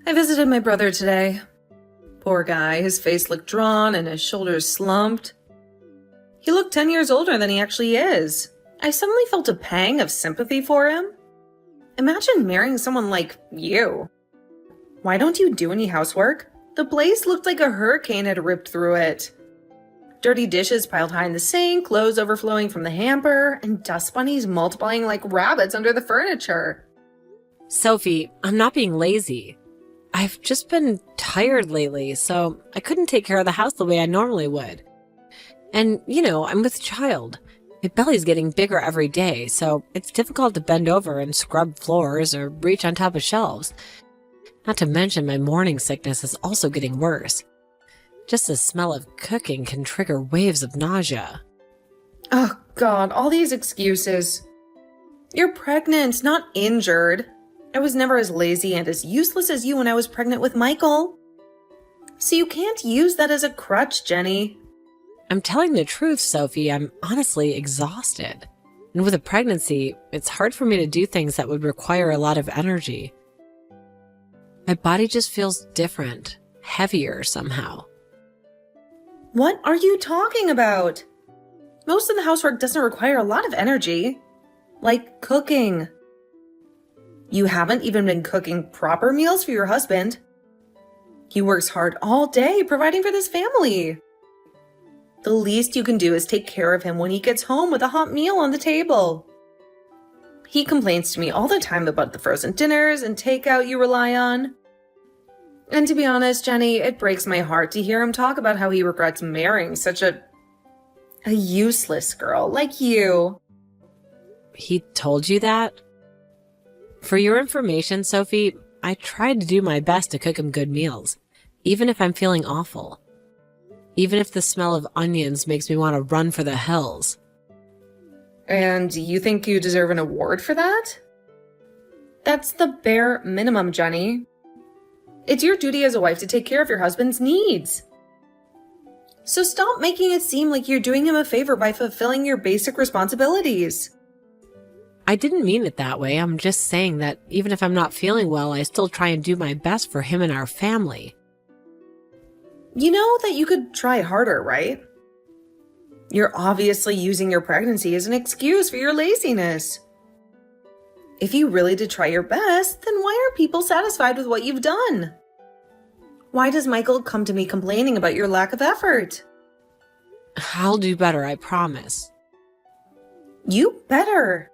I visited my brother today. Poor guy, his face looked drawn and his shoulders slumped. He looked 10 years older than he actually is. I suddenly felt a pang of sympathy for him. Imagine marrying someone like you. Why don't you do any housework? The place looked like a hurricane had ripped through it. Dirty dishes piled high in the sink, clothes overflowing from the hamper, and dust bunnies multiplying like rabbits under the furniture. Sophie, I'm not being lazy. I've just been tired lately, so I couldn't take care of the house the way I normally would. And, I'm with child. My belly's getting bigger every day, so it's difficult to bend over and scrub floors or reach on top of shelves. Not to mention my morning sickness is also getting worse. Just the smell of cooking can trigger waves of nausea. Oh God, all these excuses. You're pregnant, not injured. I was never as lazy and as useless as you when I was pregnant with Michael. So you can't use that as a crutch, Jenny. I'm telling the truth, Sophie. I'm honestly exhausted. And with a pregnancy, it's hard for me to do things that would require a lot of energy. My body just feels different, heavier somehow. What are you talking about? Most of the housework doesn't require a lot of energy. Like cooking. You haven't even been cooking proper meals for your husband. He works hard all day providing for this family. The least you can do is take care of him when he gets home with a hot meal on the table. He complains to me all the time about the frozen dinners and takeout you rely on. And to be honest, Jenny, it breaks my heart to hear him talk about how he regrets marrying such a useless girl like you. He told you that? For your information, Sophie, I tried to do my best to cook him good meals, even if I'm feeling awful. Even if the smell of onions makes me want to run for the hills. And you think you deserve an award for that? That's the bare minimum, Jenny. It's your duty as a wife to take care of your husband's needs. So stop making it seem like you're doing him a favor by fulfilling your basic responsibilities. I didn't mean it that way. I'm just saying that even if I'm not feeling well, I still try and do my best for him and our family. You know that you could try harder, right? You're obviously using your pregnancy as an excuse for your laziness. If you really did try your best, then why are people satisfied with what you've done? Why does Michael come to me complaining about your lack of effort? I'll do better, I promise. You better.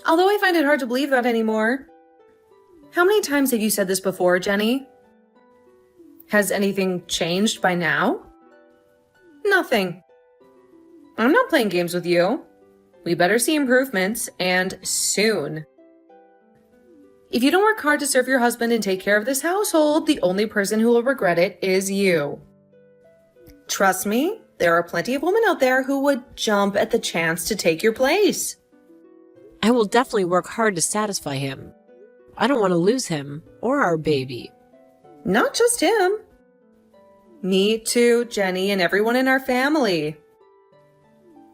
Although I find it hard to believe that anymore. How many times have you said this before, Jenny? Has anything changed by now? Nothing. I'm not playing games with you. We better see improvements, and soon. If you don't work hard to serve your husband and take care of this household, the only person who will regret it is you. Trust me, there are plenty of women out there who would jump at the chance to take your place. I will definitely work hard to satisfy him. I don't want to lose him or our baby. Not just him. Me too, Jenny, and everyone in our family.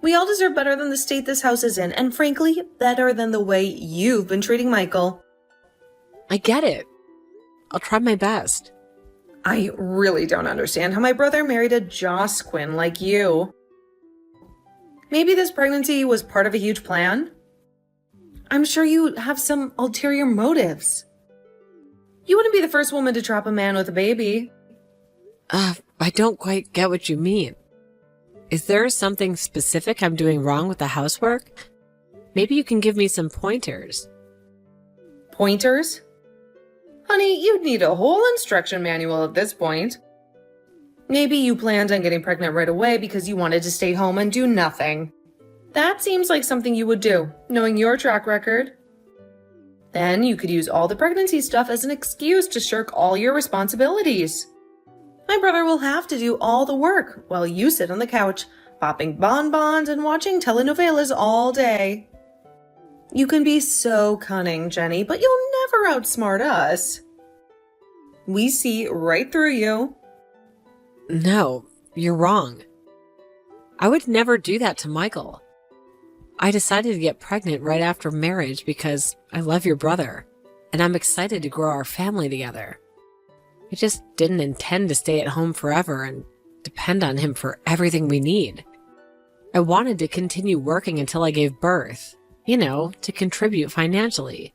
We all deserve better than the state this house is in, and frankly, better than the way you've been treating Michael. I get it. I'll try my best. I really don't understand how my brother married a Joss Quinn like you. Maybe this pregnancy was part of a huge plan? I'm sure you have some ulterior motives. You wouldn't be the first woman to trap a man with a baby. I don't quite get what you mean. Is there something specific I'm doing wrong with the housework? Maybe you can give me some pointers. Pointers? Honey, you'd need a whole instruction manual at this point. Maybe you planned on getting pregnant right away because you wanted to stay home and do nothing. That seems like something you would do, knowing your track record. Then you could use all the pregnancy stuff as an excuse to shirk all your responsibilities. My brother will have to do all the work while you sit on the couch, popping bonbons and watching telenovelas all day. You can be so cunning, Jenny, but you'll never outsmart us. We see right through you. No, you're wrong. I would never do that to Michael. I decided to get pregnant right after marriage because I love your brother. and I'm excited to grow our family together. I just didn't intend to stay at home forever and depend on him for everything we need. I wanted to continue working until I gave birth, to contribute financially.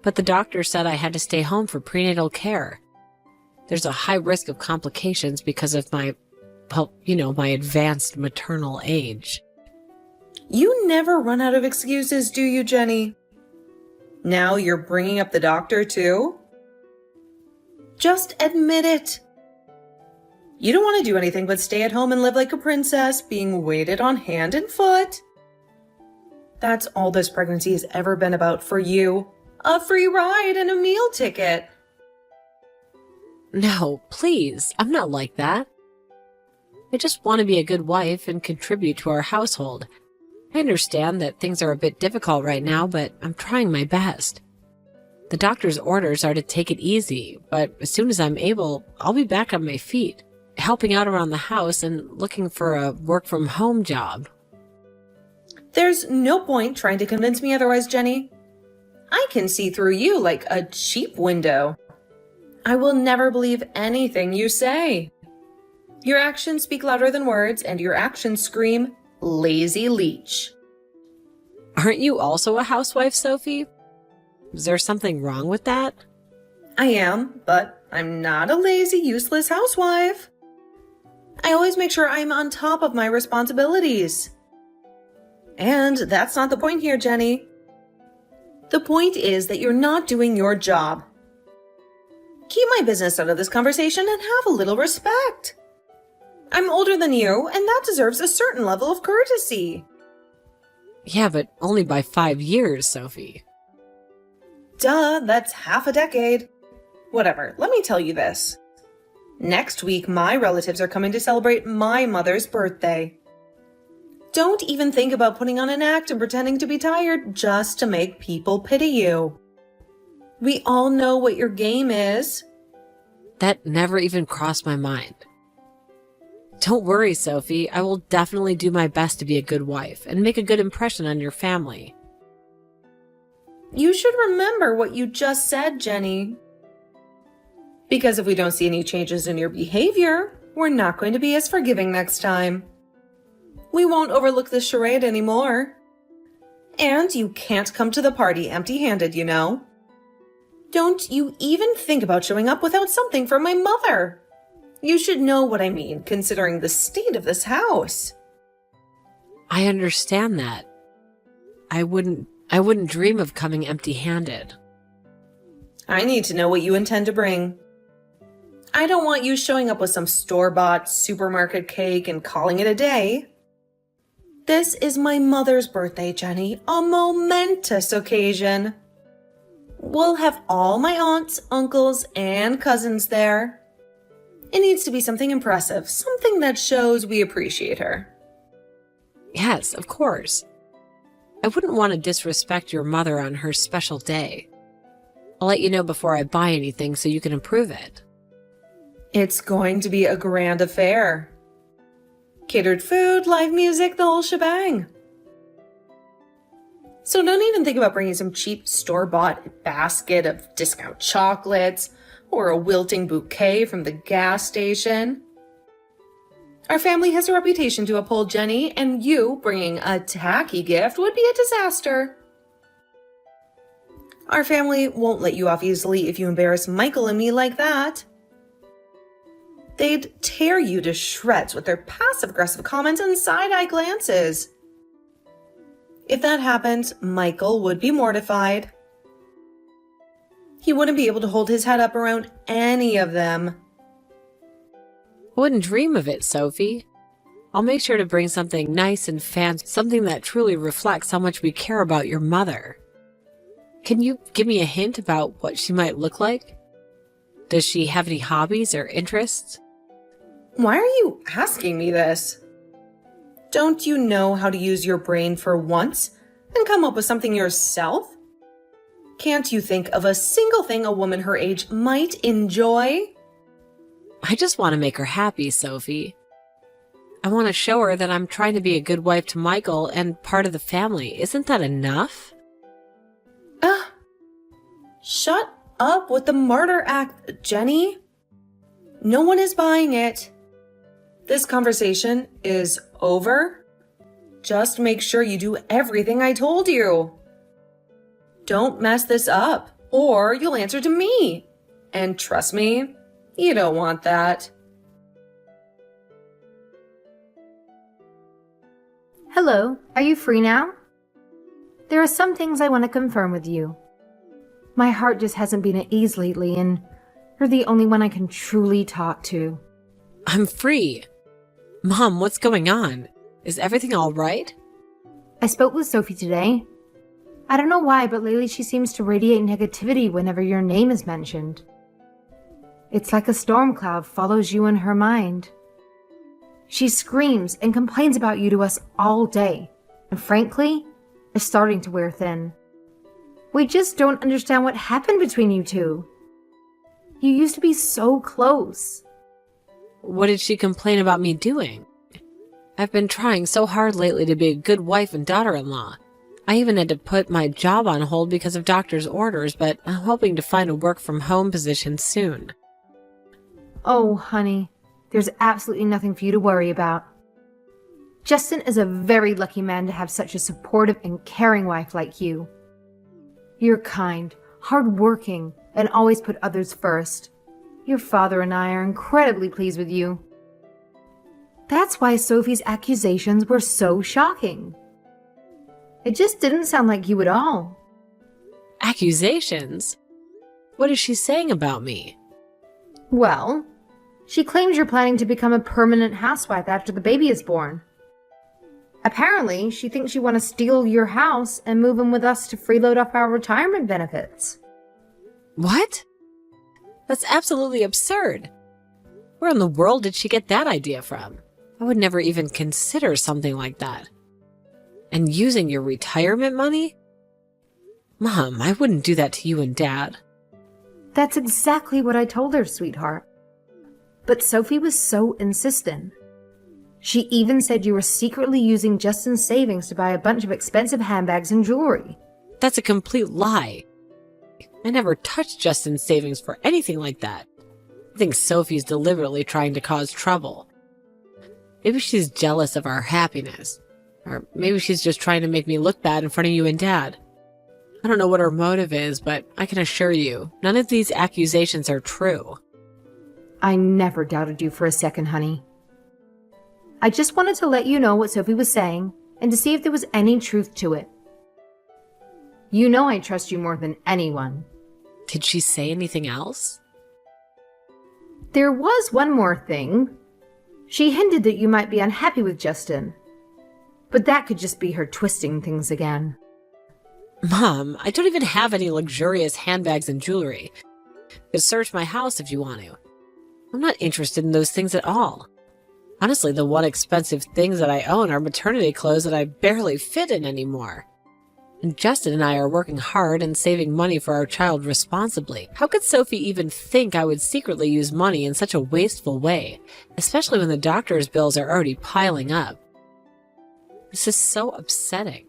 But the doctor said I had to stay home for prenatal care. There's a high risk of complications because of my advanced maternal age. You never run out of excuses, do you, Jenny? Now you're bringing up the doctor, too? Just admit it. You don't want to do anything but stay at home and live like a princess, being waited on hand and foot. That's all this pregnancy has ever been about for you. A free ride and a meal ticket. No, please, I'm not like that. I just want to be a good wife and contribute to our household. I understand that things are a bit difficult right now, but I'm trying my best. The doctor's orders are to take it easy, but as soon as I'm able, I'll be back on my feet, helping out around the house and looking for a work-from-home job. There's no point trying to convince me otherwise, Jenny. I can see through you like a cheap window. I will never believe anything you say. Your actions speak louder than words, and your actions scream, lazy leech. Aren't you also a housewife, Sophie? Is there something wrong with that? I am, but I'm not a lazy, useless housewife. I always make sure I'm on top of my responsibilities. And that's not the point here, Jenny. The point is that you're not doing your job. Keep my business out of this conversation and have a little respect. I'm older than you, and that deserves a certain level of courtesy. Yeah, but only by 5 years, Sophie. Duh, that's half a decade. Whatever, let me tell you this. Next week, my relatives are coming to celebrate my mother's birthday. Don't even think about putting on an act and pretending to be tired just to make people pity you. We all know what your game is. That never even crossed my mind. Don't worry, Sophie. I will definitely do my best to be a good wife and make a good impression on your family. You should remember what you just said, Jenny. Because if we don't see any changes in your behavior, we're not going to be as forgiving next time. We won't overlook this charade anymore. And you can't come to the party empty-handed, you know. Don't you even think about showing up without something from my mother. You should know what I mean, considering the state of this house. I understand that. I wouldn't dream of coming empty-handed. I need to know what you intend to bring. I don't want you showing up with some store-bought supermarket cake and calling it a day. This is my mother's birthday, Jenny, a momentous occasion. We'll have all my aunts, uncles, and cousins there. It needs to be something impressive, something that shows we appreciate her. Yes, of course. I wouldn't want to disrespect your mother on her special day. I'll let you know before I buy anything so you can approve it. It's going to be a grand affair. Catered food, live music, the whole shebang. So don't even think about bringing some cheap store-bought basket of discount chocolates or a wilting bouquet from the gas station. Our family has a reputation to uphold, Jenny, and you bringing a tacky gift would be a disaster. Our family won't let you off easily if you embarrass Michael and me like that. They'd tear you to shreds with their passive-aggressive comments and side-eye glances. If that happened, Michael would be mortified. He wouldn't be able to hold his head up around any of them. I wouldn't dream of it, Sophie. I'll make sure to bring something nice and fancy, something that truly reflects how much we care about your mother. Can you give me a hint about what she might look like? Does she have any hobbies or interests? Why are you asking me this? Don't you know how to use your brain for once and come up with something yourself? Can't you think of a single thing a woman her age might enjoy? I just want to make her happy, Sophie. I want to show her that I'm trying to be a good wife to Michael and part of the family. Isn't that enough? Shut up with the martyr act, Jenny. No one is buying it. This conversation is over. Just make sure you do everything I told you. Don't mess this up, or you'll answer to me. And trust me, you don't want that. Hello, are you free now? There are some things I want to confirm with you. My heart just hasn't been at ease lately, and you're the only one I can truly talk to. I'm free. Mom, what's going on? Is everything all right? I spoke with Sophie today. I don't know why, but lately she seems to radiate negativity whenever your name is mentioned. It's like a storm cloud follows you in her mind. She screams and complains about you to us all day, and frankly, is starting to wear thin. We just don't understand what happened between you two. You used to be so close. What did she complain about me doing? I've been trying so hard lately to be a good wife and daughter-in-law. I even had to put my job on hold because of doctor's orders, but I'm hoping to find a work-from-home position soon. Oh, honey, there's absolutely nothing for you to worry about. Justin is a very lucky man to have such a supportive and caring wife like you. You're kind, hardworking, and always put others first. Your father and I are incredibly pleased with you. That's why Sophie's accusations were so shocking. It just didn't sound like you at all. Accusations? What is she saying about me? Well, she claims you're planning to become a permanent housewife after the baby is born. Apparently, she thinks you want to steal your house and move in with us to freeload off our retirement benefits. What? That's absolutely absurd. Where in the world did she get that idea from? I would never even consider something like that. And using your retirement money? Mom, I wouldn't do that to you and Dad. That's exactly what I told her, sweetheart. But Sophie was so insistent. She even said you were secretly using Justin's savings to buy a bunch of expensive handbags and jewelry. That's a complete lie. I never touched Justin's savings for anything like that. I think Sophie's deliberately trying to cause trouble. Maybe she's jealous of our happiness. Or maybe she's just trying to make me look bad in front of you and Dad. I don't know what her motive is, but I can assure you, none of these accusations are true. I never doubted you for a second, honey. I just wanted to let you know what Sophie was saying and to see if there was any truth to it. You know I trust you more than anyone. Did she say anything else? There was one more thing. She hinted that you might be unhappy with Justin. But that could just be her twisting things again. Mom, I don't even have any luxurious handbags and jewelry. You can search my house if you want to. I'm not interested in those things at all. Honestly, the one expensive things that I own are maternity clothes that I barely fit in anymore. And Justin and I are working hard and saving money for our child responsibly. How could Sophie even think I would secretly use money in such a wasteful way, especially when the doctor's bills are already piling up? This is so upsetting.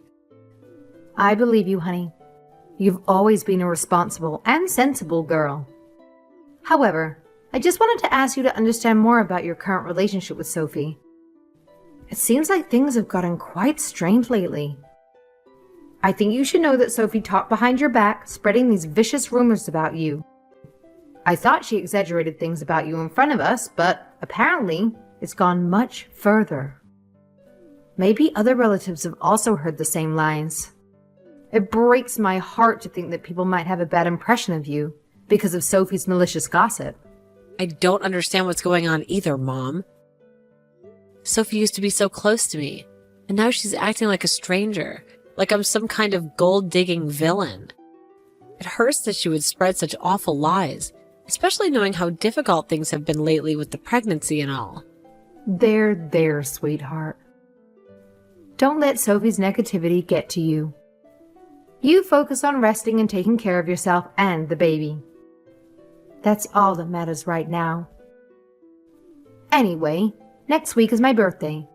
I believe you, honey. You've always been a responsible and sensible girl. However, I just wanted to ask you to understand more about your current relationship with Sophie. It seems like things have gotten quite strained lately. I think you should know that Sophie talked behind your back, spreading these vicious rumors about you. I thought she exaggerated things about you in front of us, but apparently it's gone much further. Maybe other relatives have also heard the same lies. It breaks my heart to think that people might have a bad impression of you because of Sophie's malicious gossip. I don't understand what's going on either, Mom. Sophie used to be so close to me, and now she's acting like a stranger, like I'm some kind of gold-digging villain. It hurts that she would spread such awful lies, especially knowing how difficult things have been lately with the pregnancy and all. There, sweetheart. Don't let Sophie's negativity get to you. You focus on resting and taking care of yourself and the baby. That's all that matters right now. Anyway, next week is my birthday.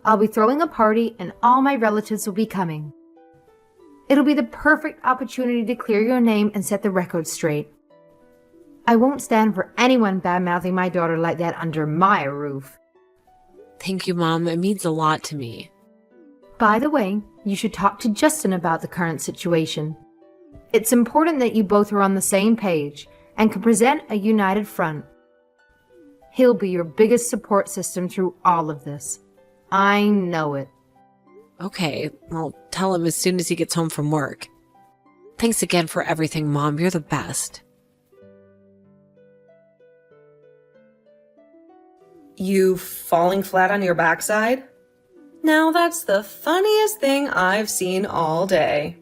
I'll be throwing a party and all my relatives will be coming. It'll be the perfect opportunity to clear your name and set the record straight. I won't stand for anyone bad-mouthing my daughter like that under my roof. Thank you, Mom. It means a lot to me. By the way, you should talk to Justin about the current situation. It's important that you both are on the same page and can present a united front. He'll be your biggest support system through all of this. I know it. Okay, I'll tell him as soon as he gets home from work. Thanks again for everything, Mom. You're the best. You falling flat on your backside? Now that's the funniest thing I've seen all day.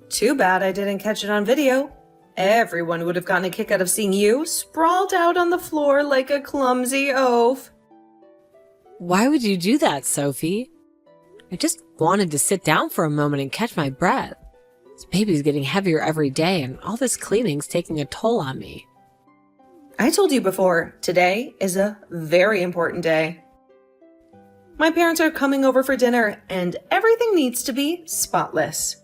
Too bad I didn't catch it on video. Everyone would have gotten a kick out of seeing you sprawled out on the floor like a clumsy oaf. Why would you do that, Sophie? I just wanted to sit down for a moment and catch my breath. This baby's getting heavier every day, and all this cleaning's taking a toll on me. I told you before, today is a very important day. My parents are coming over for dinner, and everything needs to be spotless.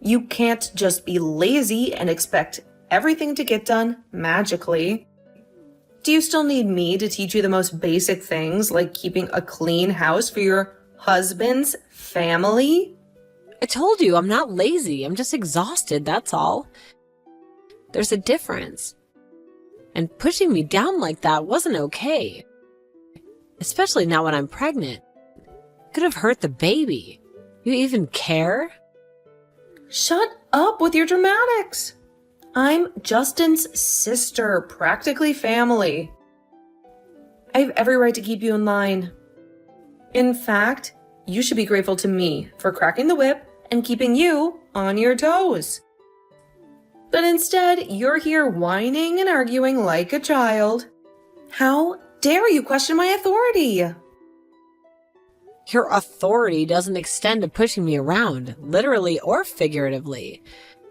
You can't just be lazy and expect everything to get done magically. Do you still need me to teach you the most basic things, like keeping a clean house for your husband's family? I told you, I'm not lazy. I'm just exhausted, that's all. There's a difference. And pushing me down like that wasn't okay. Especially now when I'm pregnant. Could have hurt the baby. You even care? Shut up with your dramatics. I'm Justin's sister, practically family. I have every right to keep you in line. In fact, you should be grateful to me for cracking the whip and keeping you on your toes. But instead, you're here whining and arguing like a child. How dare you question my authority? Your authority doesn't extend to pushing me around, literally or figuratively.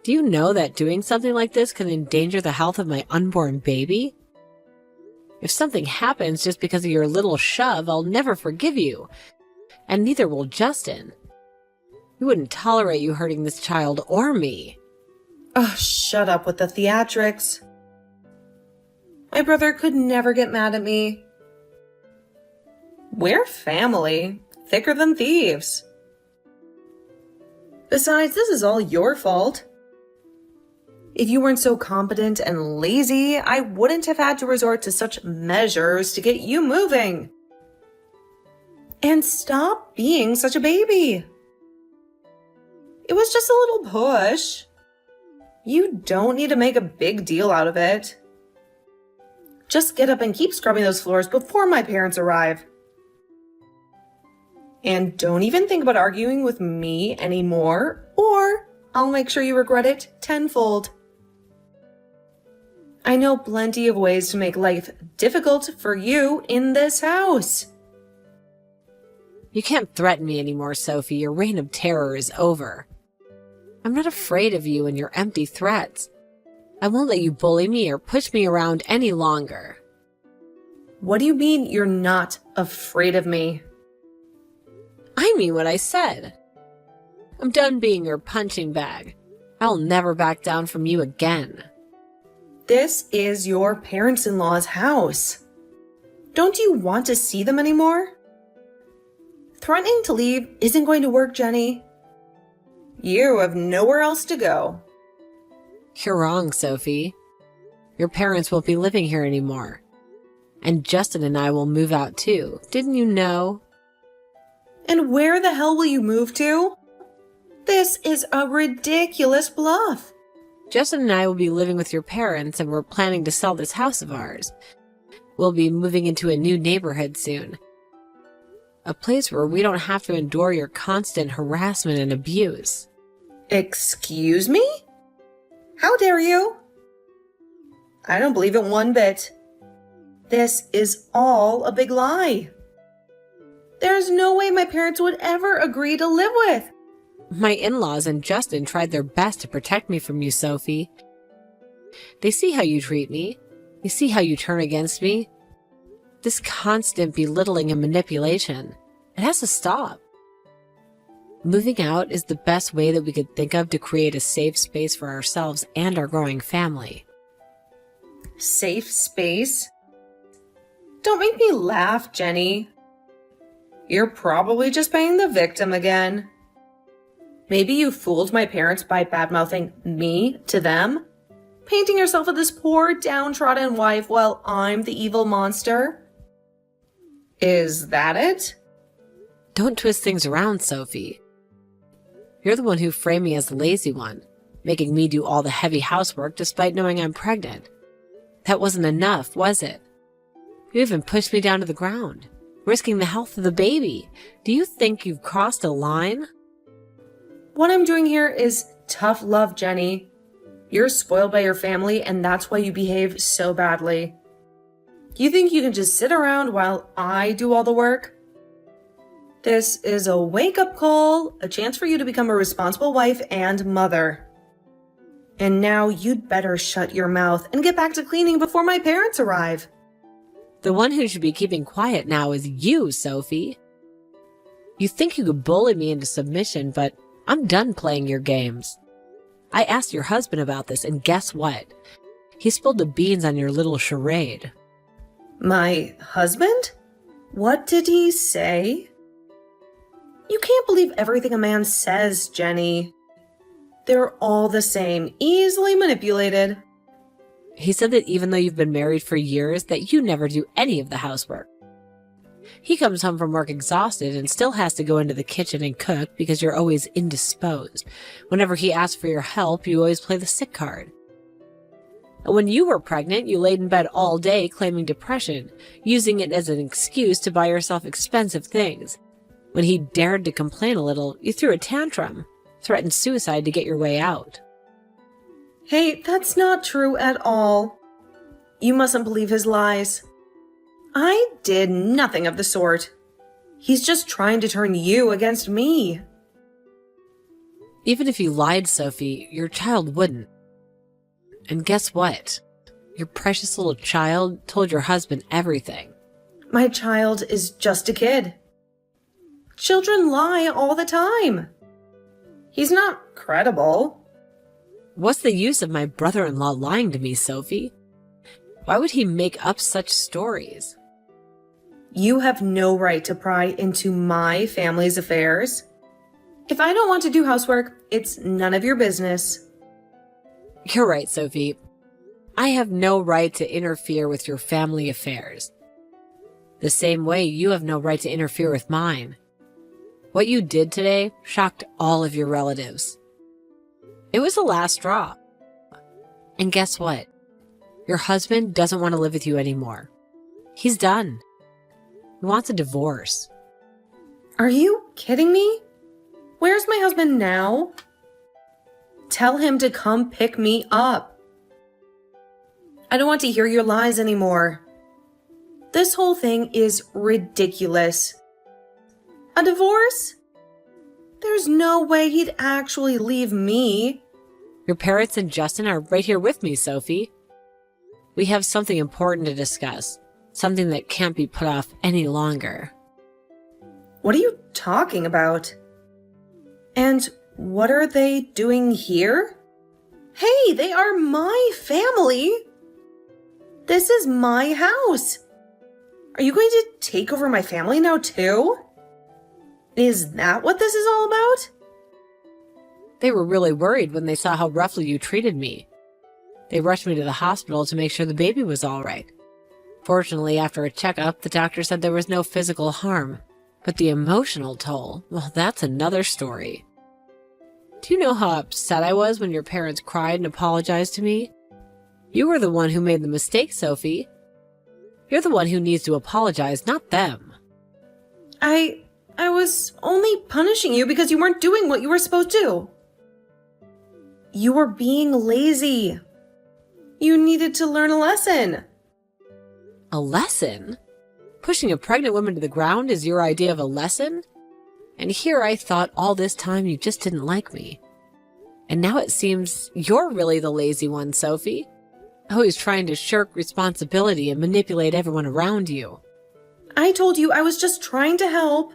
Do you know that doing something like this can endanger the health of my unborn baby? If something happens just because of your little shove, I'll never forgive you. And neither will Justin. We wouldn't tolerate you hurting this child or me. Oh, shut up with the theatrics. My brother could never get mad at me. We're family, thicker than thieves. Besides, this is all your fault. If you weren't so competent and lazy, I wouldn't have had to resort to such measures to get you moving. And stop being such a baby. It was just a little push. You don't need to make a big deal out of it. Just get up and keep scrubbing those floors before my parents arrive. And don't even think about arguing with me anymore, or I'll make sure you regret it tenfold. I know plenty of ways to make life difficult for you in this house. You can't threaten me anymore, Sophie. Your reign of terror is over. I'm not afraid of you and your empty threats. I won't let you bully me or push me around any longer. What do you mean you're not afraid of me? I mean what I said. I'm done being your punching bag. I'll never back down from you again. This is your parents-in-law's house. Don't you want to see them anymore? Threatening to leave isn't going to work, Jenny. You have nowhere else to go. You're wrong, Sophie. Your parents won't be living here anymore. And Justin and I will move out too. Didn't you know? And where the hell will you move to? This is a ridiculous bluff. Justin and I will be living with your parents, and we're planning to sell this house of ours. We'll be moving into a new neighborhood soon. A place where we don't have to endure your constant harassment and abuse. Excuse me? How dare you? I don't believe it one bit. This is all a big lie. There's no way my parents would ever agree to live with. My in-laws and Justin tried their best to protect me from you, Sophie. They see how you treat me. They see how you turn against me. This constant belittling and manipulation, it has to stop. Moving out is the best way that we could think of to create a safe space for ourselves and our growing family. Safe space? Don't make me laugh, Jenny. You're probably just playing the victim again. Maybe you fooled my parents by badmouthing me to them, painting yourself as this poor, downtrodden wife while I'm the evil monster. Is that it? Don't twist things around, Sophie. You're the one who framed me as the lazy one, making me do all the heavy housework despite knowing I'm pregnant. That wasn't enough, was it? You even pushed me down to the ground, risking the health of the baby. Do you think you've crossed a line? What I'm doing here is tough love, Jenny. You're spoiled by your family, and that's why you behave so badly. You think you can just sit around while I do all the work? This is a wake-up call, a chance for you to become a responsible wife and mother. And now you'd better shut your mouth and get back to cleaning before my parents arrive. The one who should be keeping quiet now is you, Sophie. You think you could bully me into submission, but I'm done playing your games. I asked your husband about this, and guess what? He spilled the beans on your little charade. My husband? What did he say? You can't believe everything a man says, Jenny. They're all the same, easily manipulated. He said that even though you've been married for years, that you never do any of the housework. He comes home from work exhausted and still has to go into the kitchen and cook because you're always indisposed. Whenever he asks for your help, you always play the sick card. And when you were pregnant, you laid in bed all day claiming depression, using it as an excuse to buy yourself expensive things. When he dared to complain a little, you threw a tantrum, threatened suicide to get your way out. Hey, that's not true at all. You mustn't believe his lies. I did nothing of the sort. He's just trying to turn you against me. Even if you lied, Sophie, your child wouldn't. And guess what? Your precious little child told your husband everything. My child is just a kid. Children lie all the time. He's not credible. What's the use of my brother-in-law lying to me, Sophie? Why would he make up such stories? You have no right to pry into my family's affairs. If I don't want to do housework, it's none of your business. You're right, Sophie. I have no right to interfere with your family affairs. The same way you have no right to interfere with mine. What you did today shocked all of your relatives. It was the last straw. And guess what? Your husband doesn't want to live with you anymore. He's done. He wants a divorce. Are you kidding me? Where's my husband now? Tell him to come pick me up. I don't want to hear your lies anymore. This whole thing is ridiculous. A divorce? There's no way he'd actually leave me. Your parents and Justin are right here with me, Sophie. We have something important to discuss. Something that can't be put off any longer. What are you talking about? And what are they doing here? Hey, they are my family. This is my house. Are you going to take over my family now too? Is that what this is all about? They were really worried when they saw how roughly you treated me. They rushed me to the hospital to make sure the baby was all right. Fortunately, after a checkup, the doctor said there was no physical harm. But the emotional toll, well, that's another story. Do you know how upset I was when your parents cried and apologized to me? You were the one who made the mistake, Sophie. You're the one who needs to apologize, not them. I was only punishing you because you weren't doing what you were supposed to. You were being lazy. You needed to learn a lesson. A lesson? Pushing a pregnant woman to the ground is your idea of a lesson? And here I thought all this time you just didn't like me. And now it seems you're really the lazy one, Sophie. Always trying to shirk responsibility and manipulate everyone around you. I told you I was just trying to help.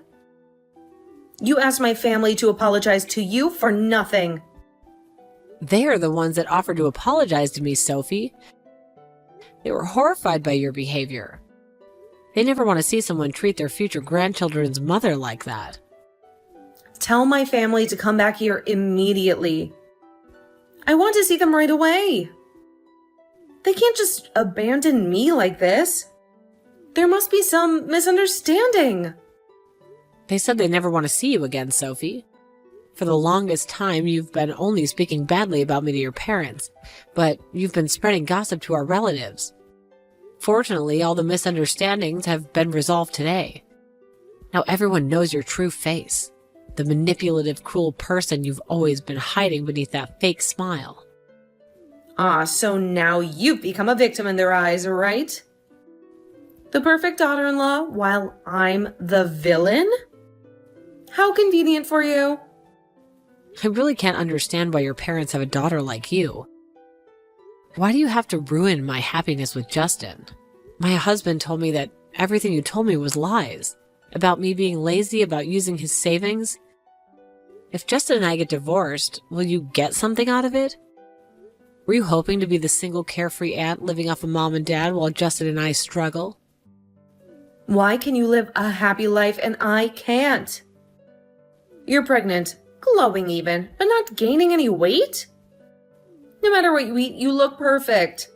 You asked my family to apologize to you for nothing. They're the ones that offered to apologize to me, Sophie. They were horrified by your behavior. They never want to see someone treat their future grandchildren's mother like that. Tell my family to come back here immediately. I want to see them right away. They can't just abandon me like this. There must be some misunderstanding. They said they never want to see you again, Sophie. For the longest time, you've been only speaking badly about me to your parents, but you've been spreading gossip to our relatives. Fortunately, all the misunderstandings have been resolved today. Now everyone knows your true face, the manipulative, cruel person you've always been hiding beneath that fake smile. So now you've become a victim in their eyes, right? The perfect daughter-in-law while I'm the villain? How convenient for you. I really can't understand why your parents have a daughter like you. Why do you have to ruin my happiness with Justin? My husband told me that everything you told me was lies. About me being lazy, about using his savings. If Justin and I get divorced, will you get something out of it? Were you hoping to be the single carefree aunt living off of mom and dad while Justin and I struggle? Why can you live a happy life and I can't? You're pregnant, glowing even, but not gaining any weight? No matter what you eat, you look perfect.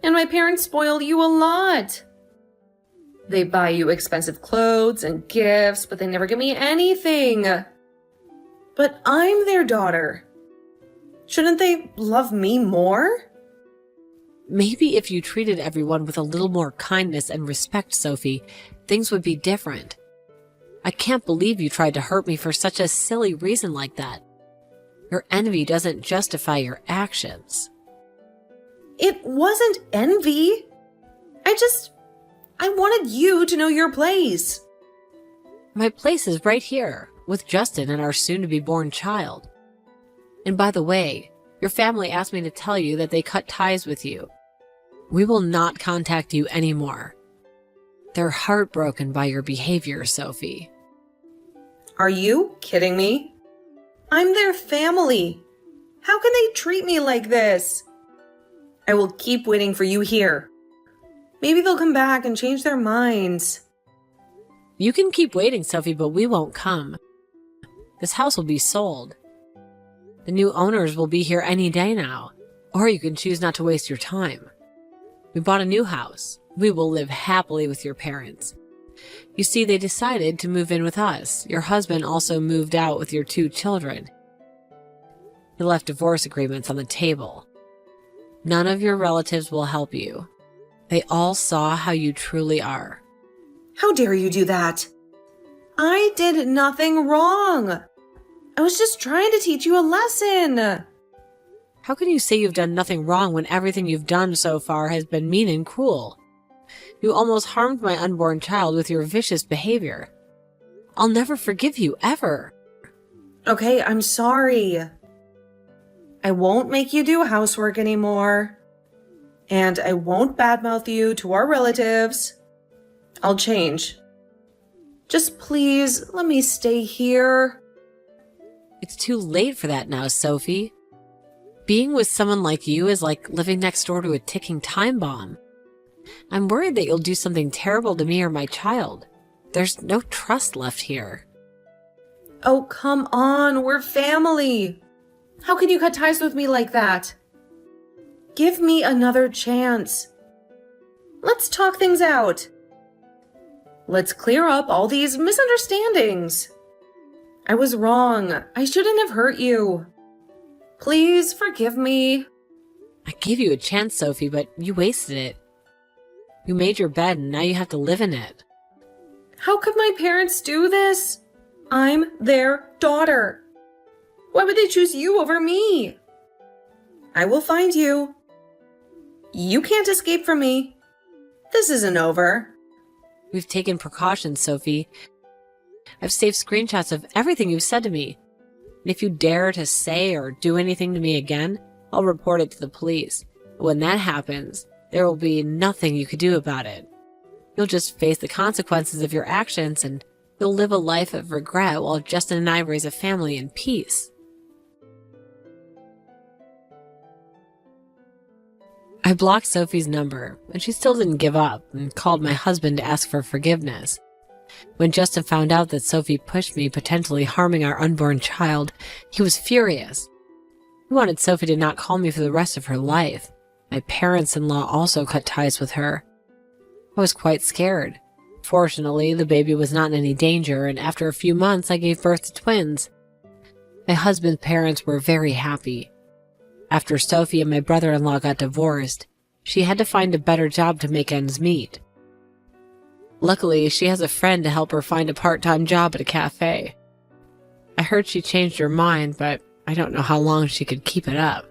And my parents spoil you a lot. They buy you expensive clothes and gifts, but they never give me anything. But I'm their daughter. Shouldn't they love me more? Maybe if you treated everyone with a little more kindness and respect, Sophie, things would be different. I can't believe you tried to hurt me for such a silly reason like that. Your envy doesn't justify your actions. It wasn't envy. I wanted you to know your place. My place is right here, with Justin and our soon-to-be-born child. And by the way, your family asked me to tell you that they cut ties with you. We will not contact you anymore. They're heartbroken by your behavior, Sophie. Are you kidding me? I'm their family. How can they treat me like this? I will keep waiting for you here. Maybe they'll come back and change their minds. You can keep waiting, Sophie, but we won't come. This house will be sold. The new owners will be here any day now, or you can choose not to waste your time. We bought a new house. We will live happily with your parents. You see, they decided to move in with us. Your husband also moved out with your 2 children. He left divorce agreements on the table. None of your relatives will help you. They all saw how you truly are. How dare you do that? I did nothing wrong. I was just trying to teach you a lesson. How can you say you've done nothing wrong when everything you've done so far has been mean and cruel? You almost harmed my unborn child with your vicious behavior. I'll never forgive you, ever. Okay, I'm sorry. I won't make you do housework anymore. And I won't badmouth you to our relatives. I'll change. Just please let me stay here. It's too late for that now, Sophie. Being with someone like you is like living next door to a ticking time bomb. I'm worried that you'll do something terrible to me or my child. There's no trust left here. Oh, come on, we're family. How can you cut ties with me like that? Give me another chance. Let's talk things out. Let's clear up all these misunderstandings. I was wrong. I shouldn't have hurt you. Please forgive me. I gave you a chance, Sophie, but you wasted it. You made your bed and now you have to live in it. How could my parents do this? I'm their daughter. Why would they choose you over me? I will find you. You can't escape from me. This isn't over. We've taken precautions, Sophie. I've saved screenshots of everything you've said to me. And if you dare to say or do anything to me again, I'll report it to the police. When that happens, there will be nothing you could do about it. You'll just face the consequences of your actions and You'll live a life of regret while Justin and I raise a family in peace. I blocked Sophie's number, and she still didn't give up and called my husband to ask for forgiveness. When Justin found out that Sophie pushed me, potentially harming our unborn child, he was furious. He wanted Sophie to not call me for the rest of her life. My parents-in-law also cut ties with her. I was quite scared. Fortunately, the baby was not in any danger, and after a few months, I gave birth to twins. My husband's parents were very happy. After Sophie and my brother-in-law got divorced, she had to find a better job to make ends meet. Luckily, she has a friend to help her find a part-time job at a cafe. I heard she changed her mind, but I don't know how long she could keep it up.